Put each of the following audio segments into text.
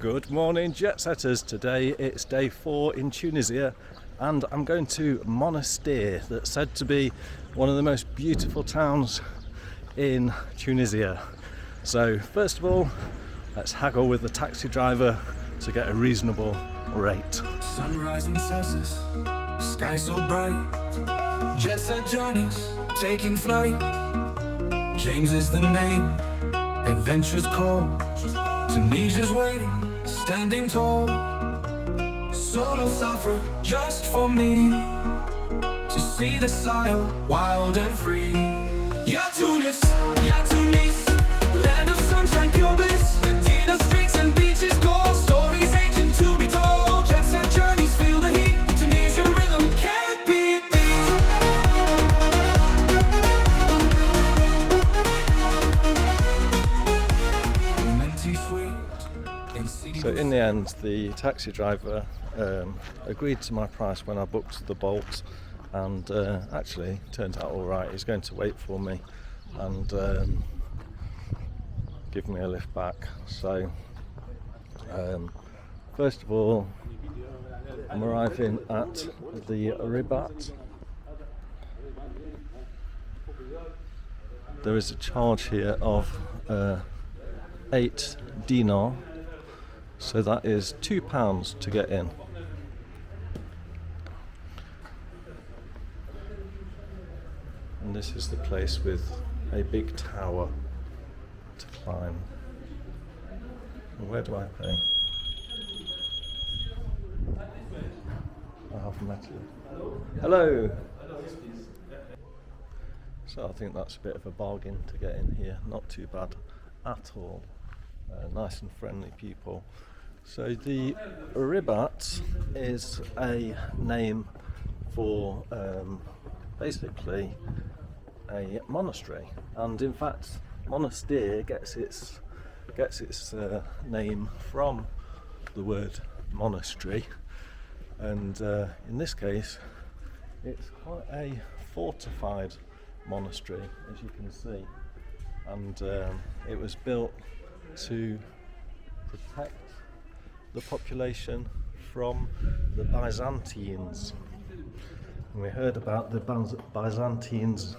Good morning, jet setters. Today it's day 4 in Tunisia and I'm going to Monastir, that's said to be one of the most beautiful towns in Tunisia. So first of all, let's haggle with the taxi driver to get a reasonable rate. Sunrise and sunsets, sky so bright, jet set journeys, taking flight. James is the name, adventures call, Tunisia's waiting, standing tall. Solo suffer just for me, to see the Sahel wild and free. Ya Tunis, ya Tunis, land of sunshine, pure bliss. Medina streets and beaches, gold stories ancient to be told. Jet set journeys, feel the heat. Tunisian rhythm can't be beat. Minty sweet. So in the end, the taxi driver agreed to my price when I booked the Bolt, and actually turned out all right. He's going to wait for me and give me a lift back. So first of all, I'm arriving at the Ribat. There is a charge here of 8 dinar, so that is £2 to get in. And this is the place with a big tower to climb. And where do I pay? I have met you. Hello! So I think that's a bit of a bargain to get in here. Not too bad at all. Nice and friendly people. So the Ribat is a name for basically a monastery, and in fact Monastir gets its name from the word monastery, and in this case it's quite a fortified monastery, as you can see, and it was built to protect the population from the Byzantines. And we heard about the Byzantines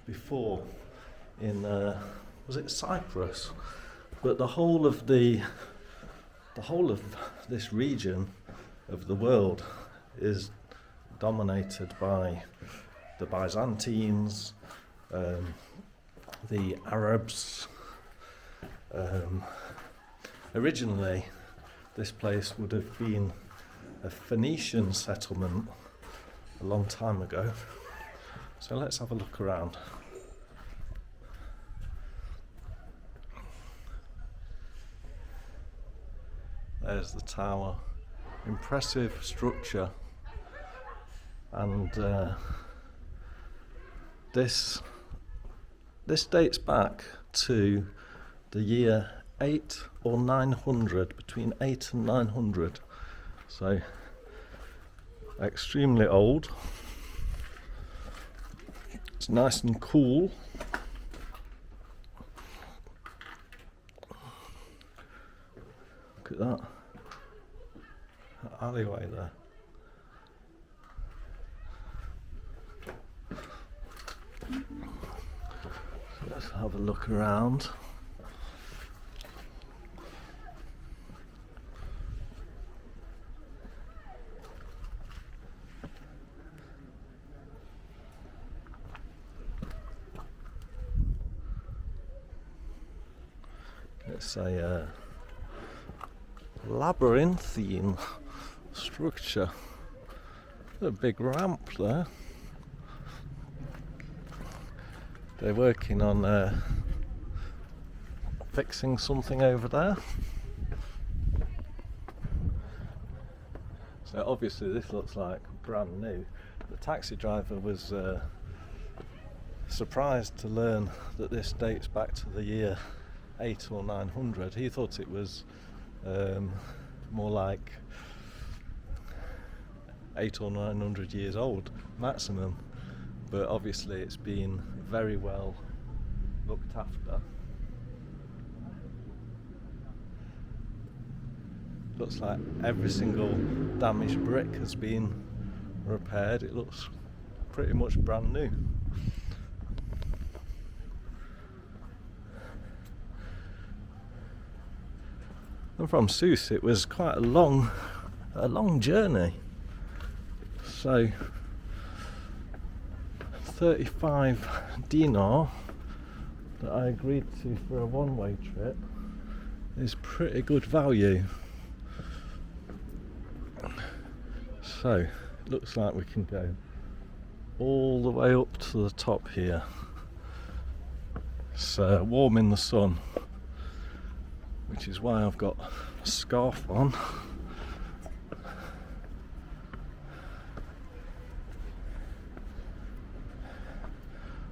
before in was it Cyprus? But the whole of this region of the world is dominated by the Byzantines, the Arabs. Originally, this place would have been a Phoenician settlement a long time ago. So let's have a look around. There's the tower. Impressive structure. And this dates back to the year 8 or 900, between 8 and 900. So extremely old. It's nice and cool. Look at that alleyway there. So let's have a look around. It's a labyrinthine structure. A big ramp there. They're working on fixing something over there. So obviously this looks like brand new. The taxi driver was surprised to learn that this dates back to the year 8 or 900. He thought it was more like 8 or 900 years old maximum, but obviously it's been very well looked after. Looks like every single damaged brick has been repaired. It looks pretty much brand new. And from Sousse it was quite a long journey. So 35 dinar that I agreed to for a one-way trip is pretty good value. So it looks like we can go all the way up to the top here. It's warm in the sun, which is why I've got a scarf on.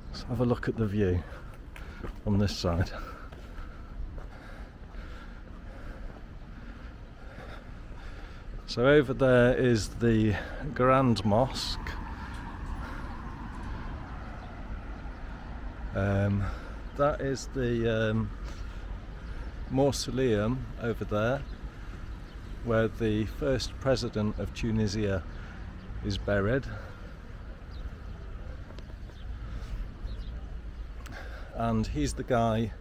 Let's have a look at the view on this side. So over there is the Grand Mosque. That is the mausoleum over there, where the first president of Tunisia is buried. And he's the guy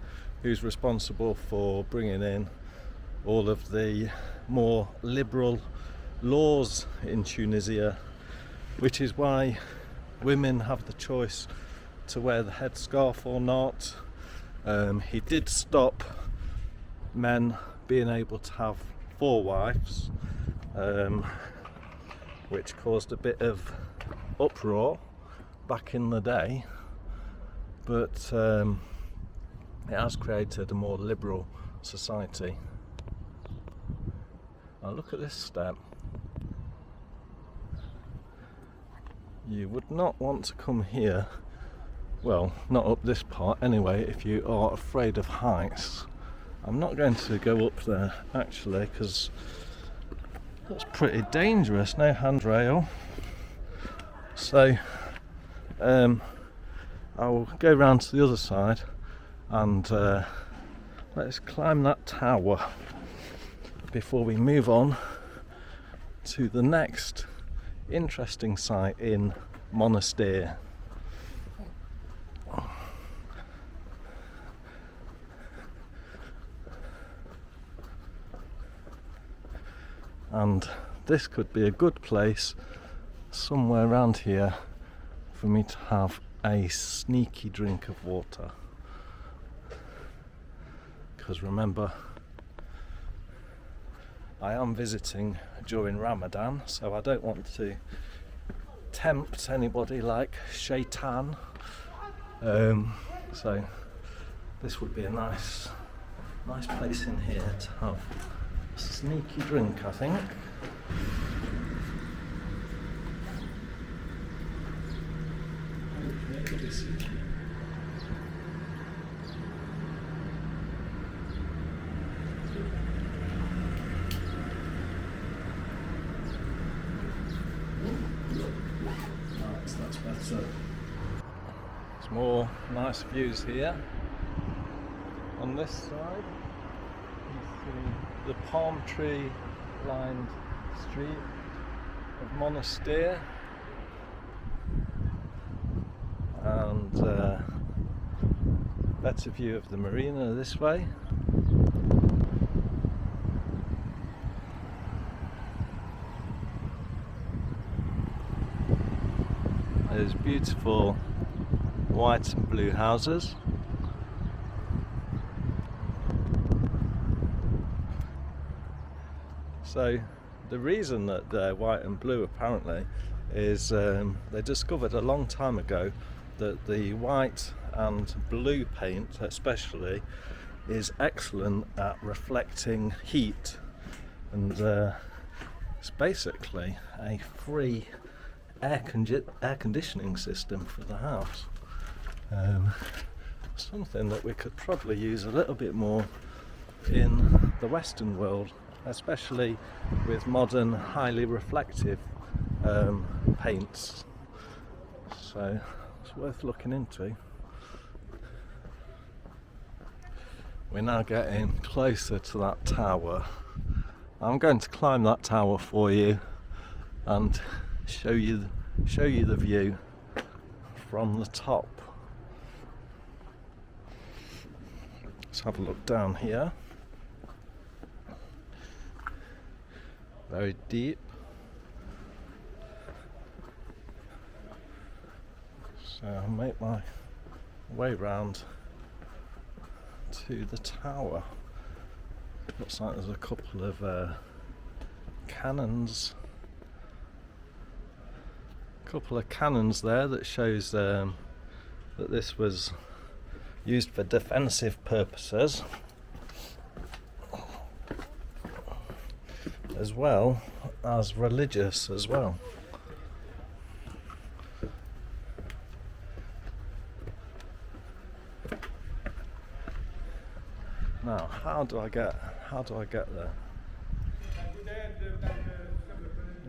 who's responsible for bringing in all of the more liberal laws in Tunisia, which is why women have the choice to wear the headscarf or not. He did stop men being able to have 4 wives, which caused a bit of uproar back in the day, but it has created a more liberal society. Now look at this step. You would not want to come here, well, not up this part anyway, if you are afraid of heights. I'm not going to go up there actually, because that's pretty dangerous. No handrail. So I'll go round to the other side and let's climb that tower before we move on to the next interesting site in Monastir. And this could be a good place somewhere around here for me to have a sneaky drink of water, because remember, I am visiting during Ramadan, so I don't want to tempt anybody like Shaitan. So this would be a nice place in here to have a sneaky drink, I think. That's better. There's more nice views here. On this side, you see the palm tree lined street of Monastir, and better view of the marina this way. There's beautiful white and blue houses. So the reason that they're white and blue apparently is they discovered a long time ago that the white and blue paint especially is excellent at reflecting heat, and it's basically a free air conditioning system for the house. Something that we could probably use a little bit more in the Western world, especially with modern highly reflective paints. So it's worth looking into. We're now getting closer to that tower, I'm going to climb that tower for you and show you the view from the top. Let's have a look down here. Very deep. So I'll make my way round to the tower. Looks like there's a couple of cannons. There that shows that this was used for defensive purposes, as well as religious as well. Now, how do I get there?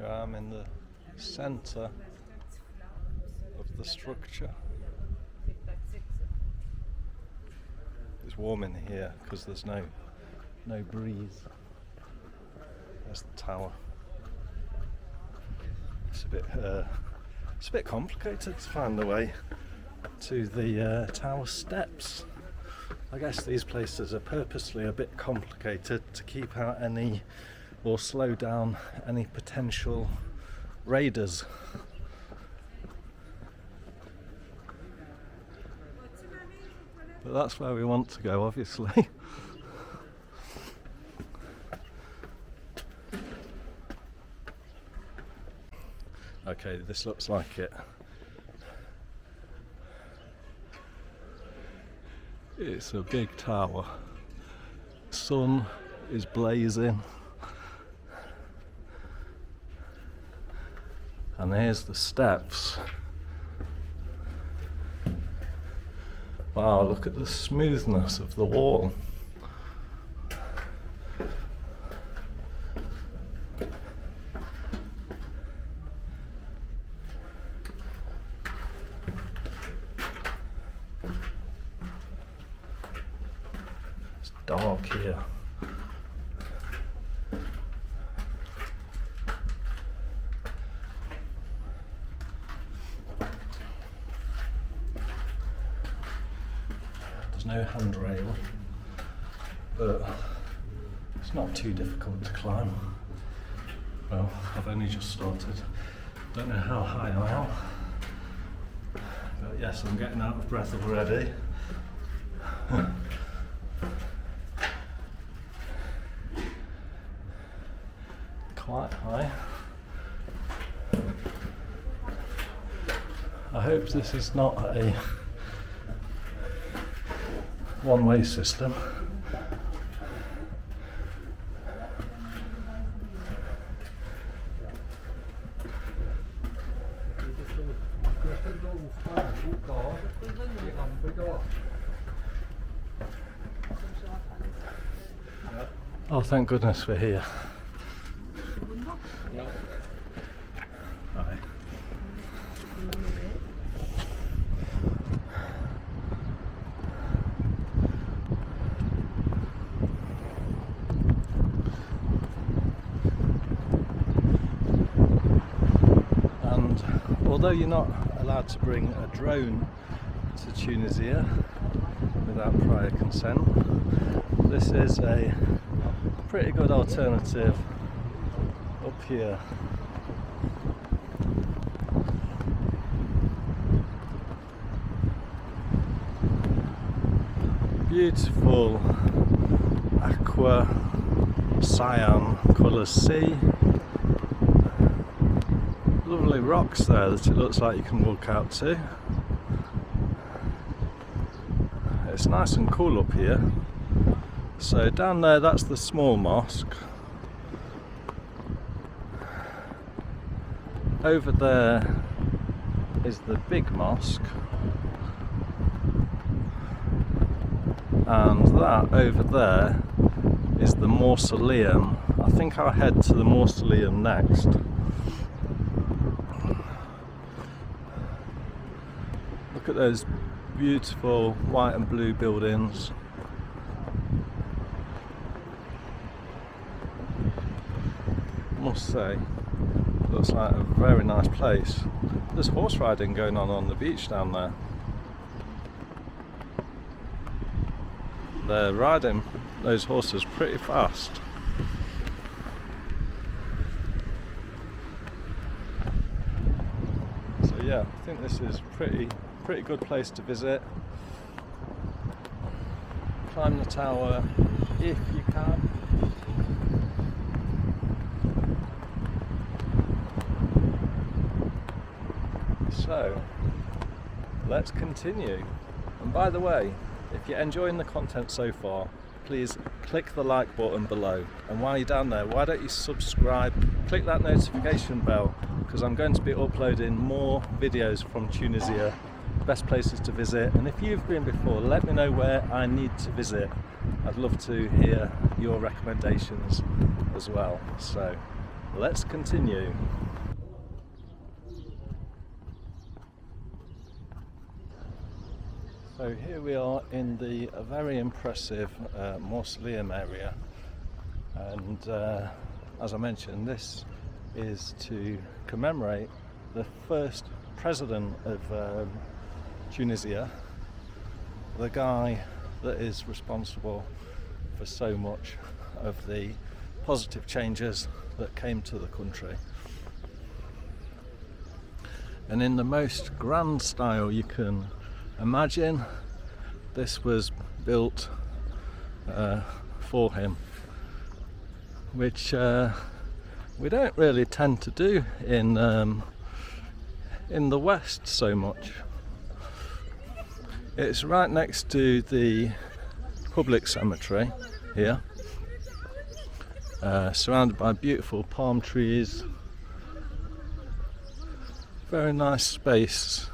Yeah, I'm in the centre of the structure. It's warm in here because there's no breeze. There's the tower. It's a bit complicated to find the way to the tower steps. I guess these places are purposely a bit complicated to keep out any or slow down any potential raiders. But that's where we want to go, obviously. Okay, this looks like it. It's a big tower. Sun is blazing. And here's the steps. Wow, look at the smoothness of the wall. It's dark here. There's no handrail, but it's not too difficult to climb. Well, I've only just started. Don't know how high I am, but yes, I'm getting out of breath already. Quite high. I hope this is not a one-way system. Oh, thank goodness we're here. Hi. And although you're not allowed to bring a drone to Tunisia without prior consent, this is a pretty good alternative up here. Beautiful aqua cyan colour sea. Lovely rocks there that it looks like you can walk out to. It's nice and cool up here. So down there, that's the small mosque. Over there is the big mosque. And that over there is the mausoleum. I think I'll head to the mausoleum next. Look at those beautiful white and blue buildings. must say, looks like a very nice place. There's horse riding going on the beach down there. They're riding those horses pretty fast. So yeah, I think this is pretty good place to visit. Climb the tower if you can. So let's continue. And by the way, if you're enjoying the content so far, please click the like button below. And while you're down there, why don't you subscribe, click that notification bell, because I'm going to be uploading more videos from Tunisia, best places to visit. And if you've been before, let me know where I need to visit. I'd love to hear your recommendations as well. So let's continue. So here we are in the very impressive mausoleum area, and as I mentioned, this is to commemorate the first president of Tunisia, the guy that is responsible for so much of the positive changes that came to the country. And in the most grand style you can imagine, this was built for him, which we don't really tend to do in the West so much. It's right next to the public cemetery here, surrounded by beautiful palm trees. Very nice space.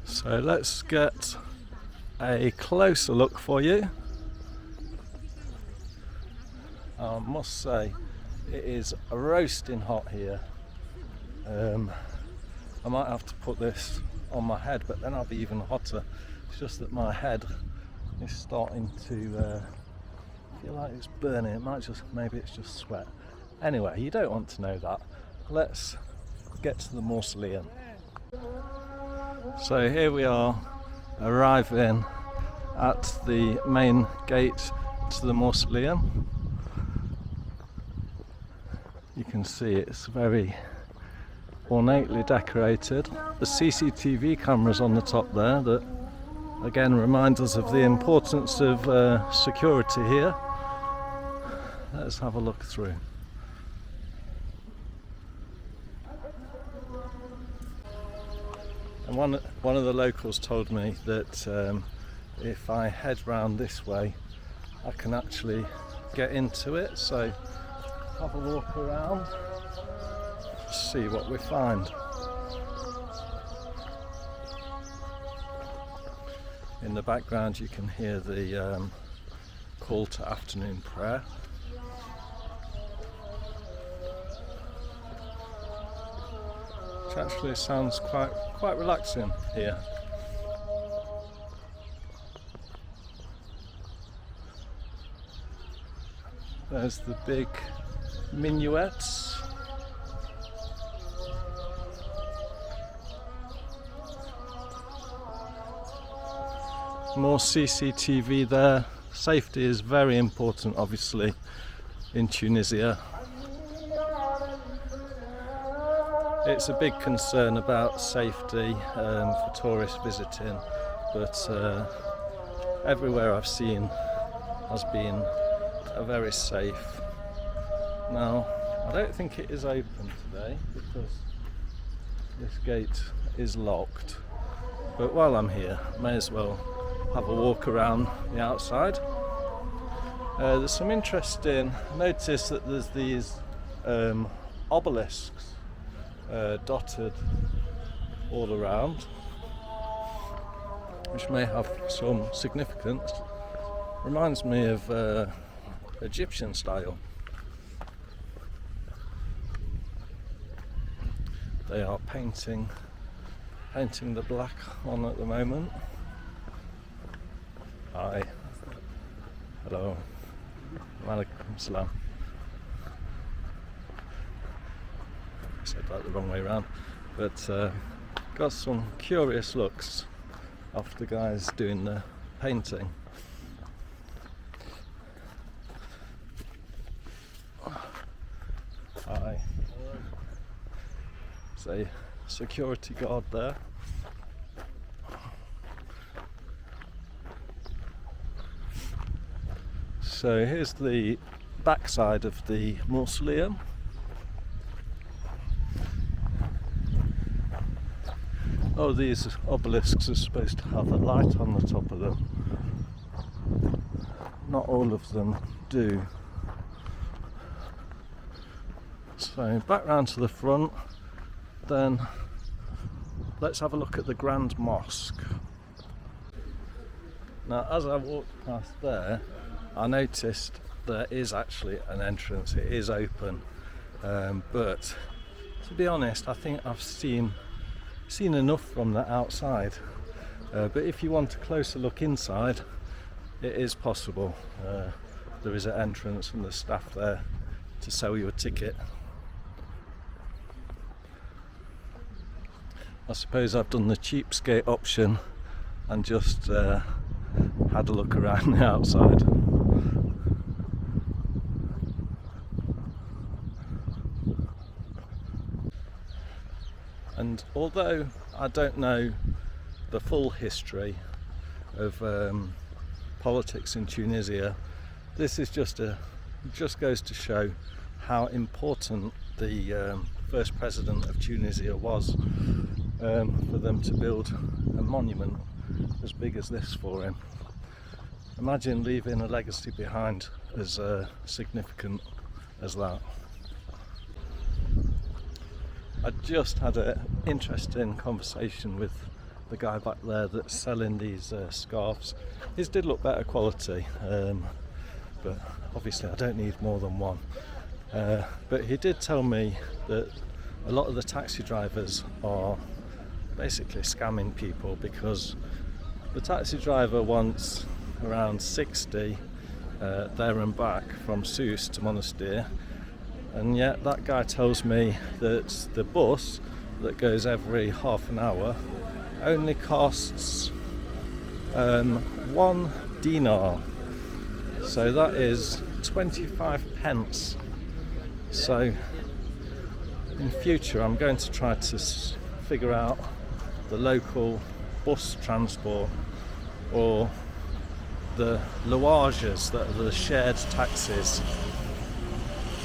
So let's get a closer look for you. I must say, it is roasting hot here. I might have to put this on my head, but then I'll be even hotter. It's just that my head is starting to feel like it's burning. Maybe it's just sweat. Anyway, you don't want to know that. Let's get to the mausoleum. So here we are, arriving at the main gate to the mausoleum. You can see it's very ornately decorated. The CCTV cameras on the top there that again remind us of the importance of security here. Let's have a look through. And one of the locals told me that if I head round this way, I can actually get into it. So have a walk around, see what we find. In the background you can hear the call to afternoon prayer. Which actually sounds quite relaxing here. There's the big minarets. More CCTV there. Safety is very important, obviously, in Tunisia. It's a big concern about safety for tourists visiting, but everywhere I've seen has been very safe. Now, I don't think it is open today because this gate is locked, but while I'm here, may as well have a walk around the outside. There's some interesting, notice that there's these obelisks dotted all around, which may have some significance. Reminds me of Egyptian style. They are painting the black on at the moment. Hi. Hello. Walaikum salam. I said that the wrong way around, but got some curious looks off the guys doing the painting. Hi. There's a security guard there. So here's the backside of the mausoleum. Oh, these obelisks are supposed to have a light on the top of them. Not all of them do. So back round to the front, then let's have a look at the Grand Mosque. Now, as I walked past there, I noticed there is actually an entrance. It is open, but to be honest, I think I've seen enough from the outside. But if you want a closer look inside, it is possible. There is an entrance and there's staff there to sell you a ticket. I suppose I've done the cheapskate option and just had a look around the outside. And although I don't know the full history of politics in Tunisia, this is just goes to show how important the first president of Tunisia was, for them to build a monument as big as this for him. Imagine leaving a legacy behind as significant as that. I just had an interesting conversation with the guy back there that's selling these scarves. His did look better quality, but obviously I don't need more than one. But he did tell me that a lot of the taxi drivers are basically scamming people, because the taxi driver wants around 60 there and back from Sousse to Monastir, and yet that guy tells me that the bus that goes every half an hour only costs 1 dinar, so that is 25 pence. So in future I'm going to try to figure out the local bus transport, or the louages, that are the shared taxis.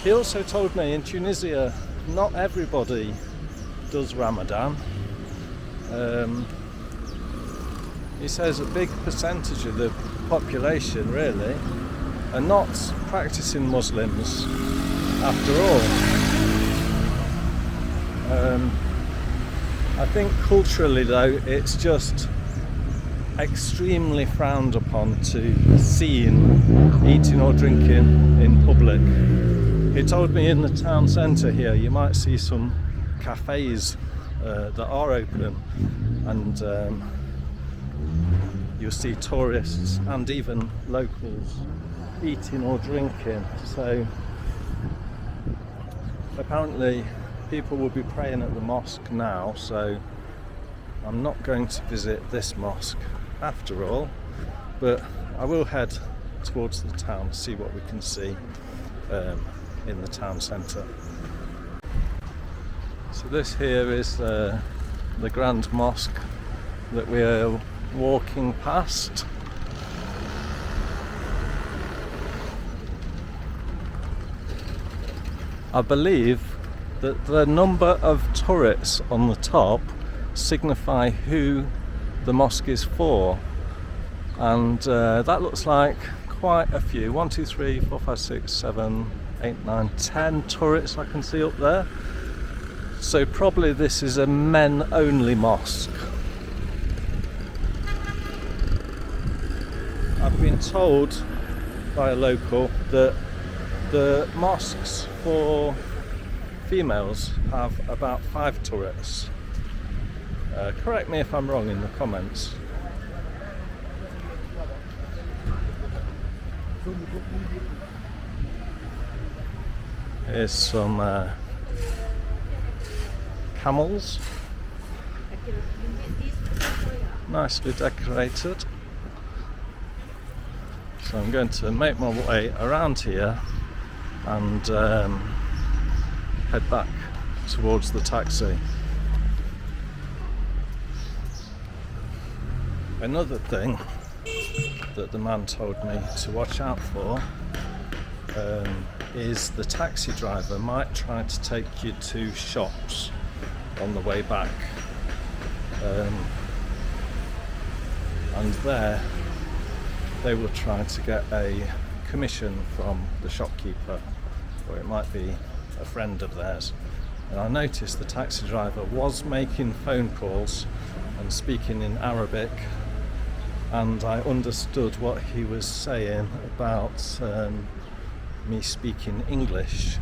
He also told me in Tunisia not everybody does Ramadan. He says a big percentage of the population really are not practicing Muslims after all. I think culturally though, it's just extremely frowned upon to be seen eating or drinking in public. He told me in the town centre here you might see some cafes that are open, and you'll see tourists and even locals eating or drinking. So apparently people will be praying at the mosque now, so I'm not going to visit this mosque after all, but I will head towards the town to see what we can see in the town centre. So this here is the Grand Mosque that we are walking past. I believe that the number of turrets on the top signify who the mosque is for, and that looks like quite a few. 1, 2, 3, 4, 5, 6, 7, 8, 9, 10 turrets I can see up there. So probably this is a men only mosque. I've been told by a local that the mosques for females have about 5 turrets. Correct me if I'm wrong in the comments. Here's some camels, nicely decorated. So I'm going to make my way around here and head back towards the taxi. Another thing that the man told me to watch out for is the taxi driver might try to take you to shops on the way back, and there they will try to get a commission from the shopkeeper, or it might be a friend of theirs. And I noticed the taxi driver was making phone calls and speaking in Arabic, and I understood what he was saying about me speaking English.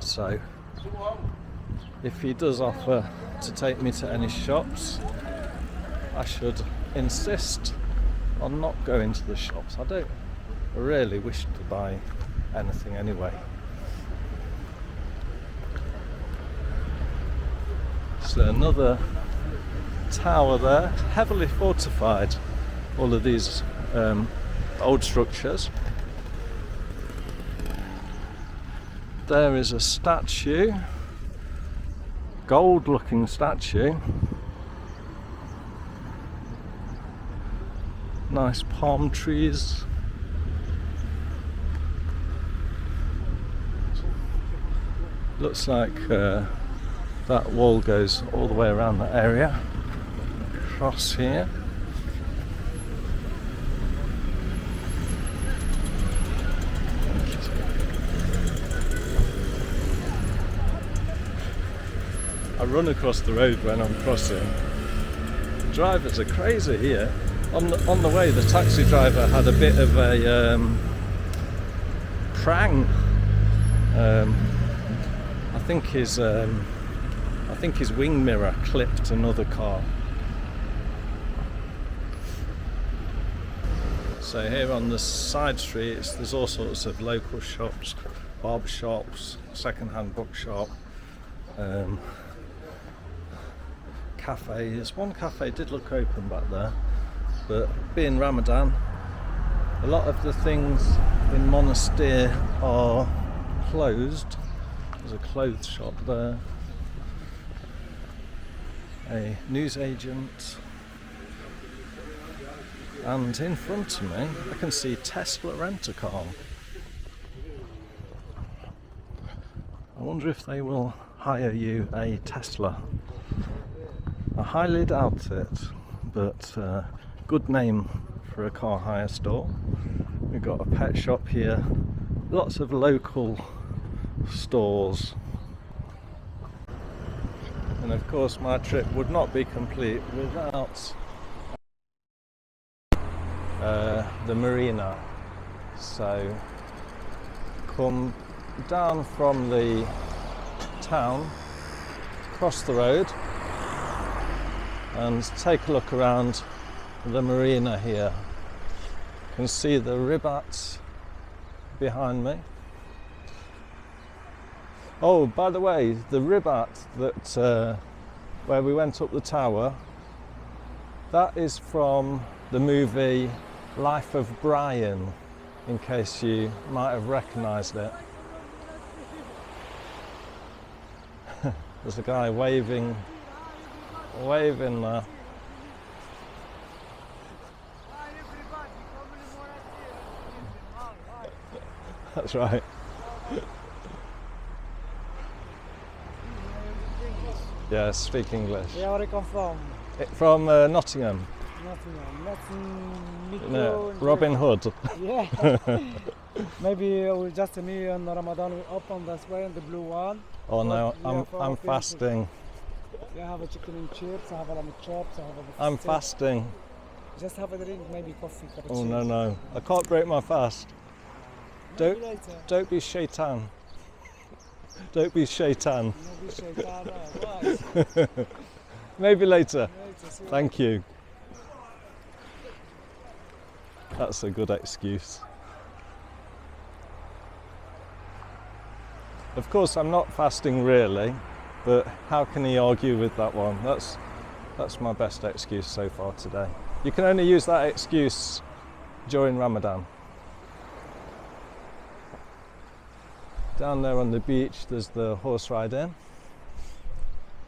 So if he does offer to take me to any shops, I should insist on not going to the shops. I don't really wish to buy anything anyway. So another tower there, heavily fortified, all of these old structures. There is a statue, gold looking statue, nice palm trees. Looks like that wall goes all the way around the area, across here. I run across the road when I'm crossing. Drivers are crazy here. On the way, the taxi driver had a bit of a prank. I think his wing mirror clipped another car. So here on the side streets, there's all sorts of local shops, barber shops, second-hand bookshop, cafes. One cafe did look open back there, but being Ramadan, a lot of the things in Monastir are closed. There's a clothes shop there, a newsagent, and in front of me I can see Tesla Rent-A-Car. I wonder if they will hire you a Tesla. I highly doubt it, but good name for a car hire store. We've got a pet shop here, lots of local stores. And of course my trip would not be complete without the marina. So come down from the town, cross the road and take a look around the marina here. You can see the Ribat behind me. Oh, by the way, the Ribat that where we went up the tower, that is from the movie Life of Brian, in case you might have recognised it. There's a guy waving there. That's right. Yeah, speak English. Yeah, where do you come from? From Nottingham. No, Robin Hood. Yeah. Maybe we just me and Ramadan we open this way in the blue one. Oh no, I'm fasting. Yeah, have a chicken and chips, I have a lamb chops, I have a I'm steak. fasting. Just have a drink, maybe coffee, cappuccino. Oh no, I can't break my fast. Maybe later. Don't be shaitan. Don't be shaitan. Maybe shaitan, why? Maybe later. Later, see you Thank you. That's a good excuse. Of course, I'm not fasting really, but how can he argue with that one? That's my best excuse so far today. You can only use that excuse during Ramadan. Down there on the beach, there's the horse riding.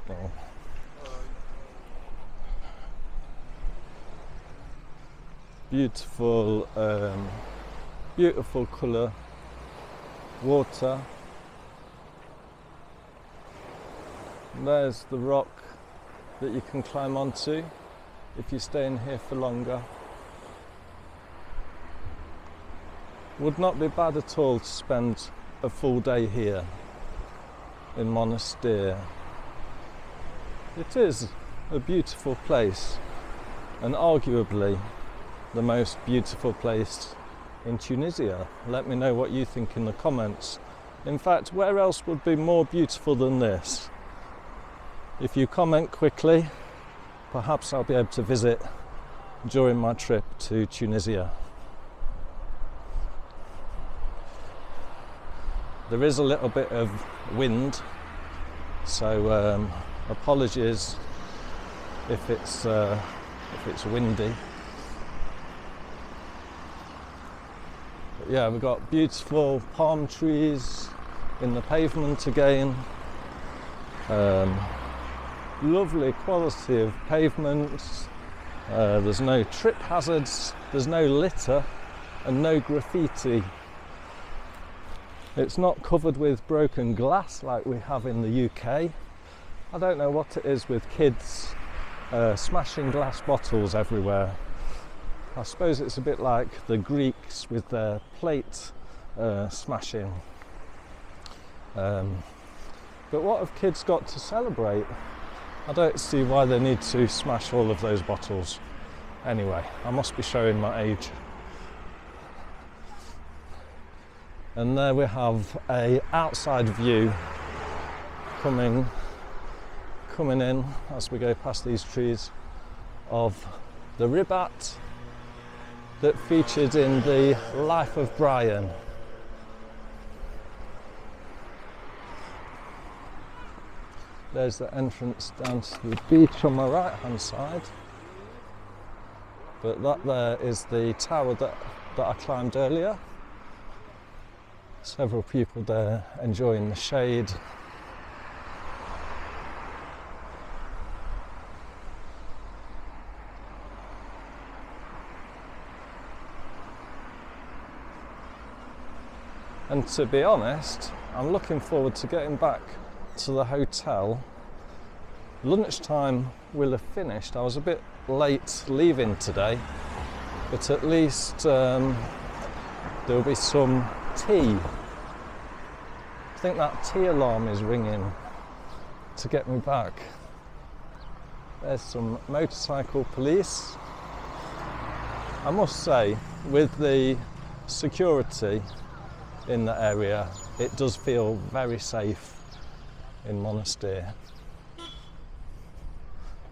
Oh. Beautiful, beautiful colour, water. And there's the rock that you can climb onto if you stay in here for longer. Would not be bad at all to spend a full day here in Monastir. It is a beautiful place, and arguably the most beautiful place in Tunisia. Let me know what you think in the comments. In fact, where else would be more beautiful than this? If you comment quickly, perhaps I'll be able to visit during my trip to Tunisia. There is a little bit of wind, so apologies if it's windy. But yeah, we've got beautiful palm trees in the pavement again. Lovely quality of pavements. There's no trip hazards, there's no litter and no graffiti. It's not covered with broken glass like we have in the UK. I don't know what it is with kids smashing glass bottles everywhere. I suppose it's a bit like the Greeks with their plate smashing. But what have kids got to celebrate? I don't see why they need to smash all of those bottles. Anyway, I must be showing my age. And there we have a outside view coming in as we go past these trees of the Ribat that featured in the Life of Brian. There's the entrance down to the beach on my right hand side. But that there is the tower that I climbed earlier. Several people there enjoying the shade. And to be honest, I'm looking forward to getting back to the hotel. Lunchtime will have finished. I was a bit late leaving today, but at least there'll be some tea. I think that tea alarm is ringing to get me back. There's some motorcycle police. I must say, with the security in the area, it does feel very safe in Monastir.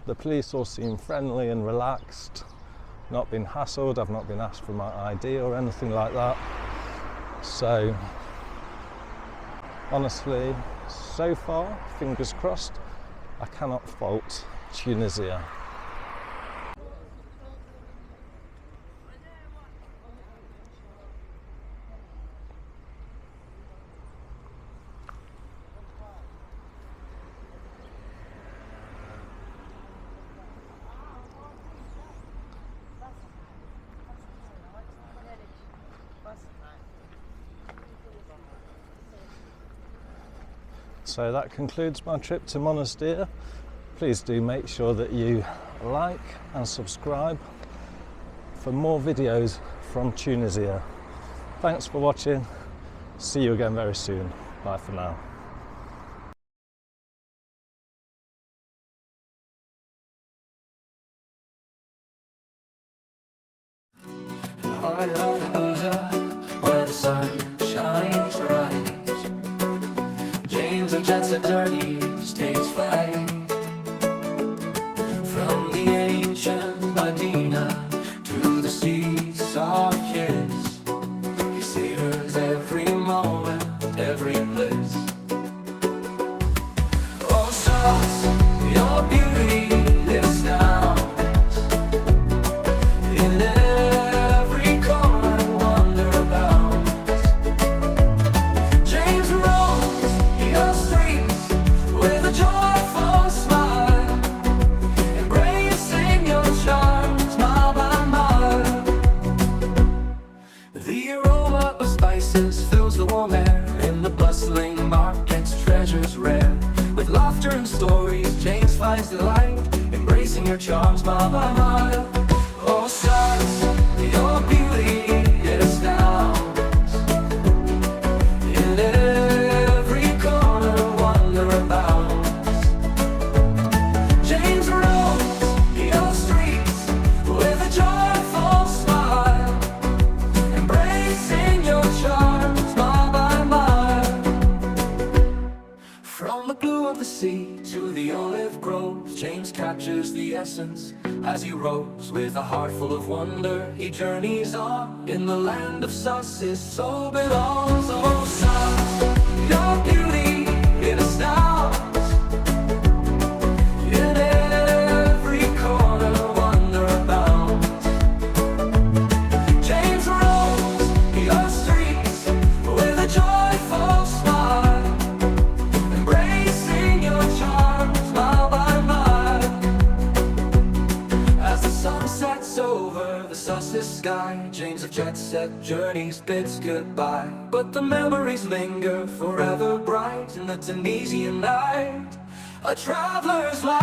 The police all seem friendly and relaxed, not been hassled. I've not been asked for my ID or anything like that. So honestly, so far, fingers crossed, I cannot fault Tunisia. So that concludes my trip to Monastir. Please do make sure that you like and subscribe for more videos from Tunisia. Thanks for watching. See you again very soon. Bye for now. Where the sun shines bright, James and jets are dirty, stays flight. From the ancient Medina to the seas of kiss, he savors every moment, every bliss. spices fills the warm air. In the bustling markets, treasures rare. With laughter and stories, James finds delight, embracing your charms mile by mile. Oh, stars, your beauty, it astounds. In every corner, wonder abounds. James roams your streets with a joyful smile, embracing your charms mile by mile. From the blue of the sea to the olive groves, James captures the essence as he roves. With a heart full of wonder, he journeys on. In the land of Sus, his soul belongs. Oh, Sus, your beauty, it astounds. In every corner, wonder abounds. James roams your streets with a joyful smile, embracing your charms mile by mile. As the sun sets over the Sussex sky, James of jet-set journeys bids goodbye. But the memories linger forever bright in the Tunisian night, a traveler's light.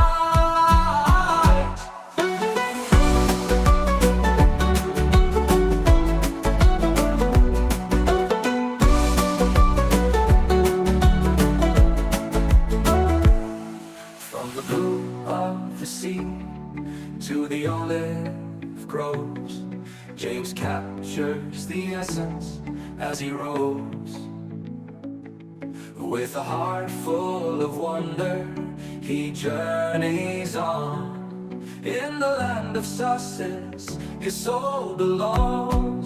From the blue of the sea to the olive groves, James captures the essence as he roves. With a heart full of wonder, he journeys on. In the land of Sussex, his soul belongs.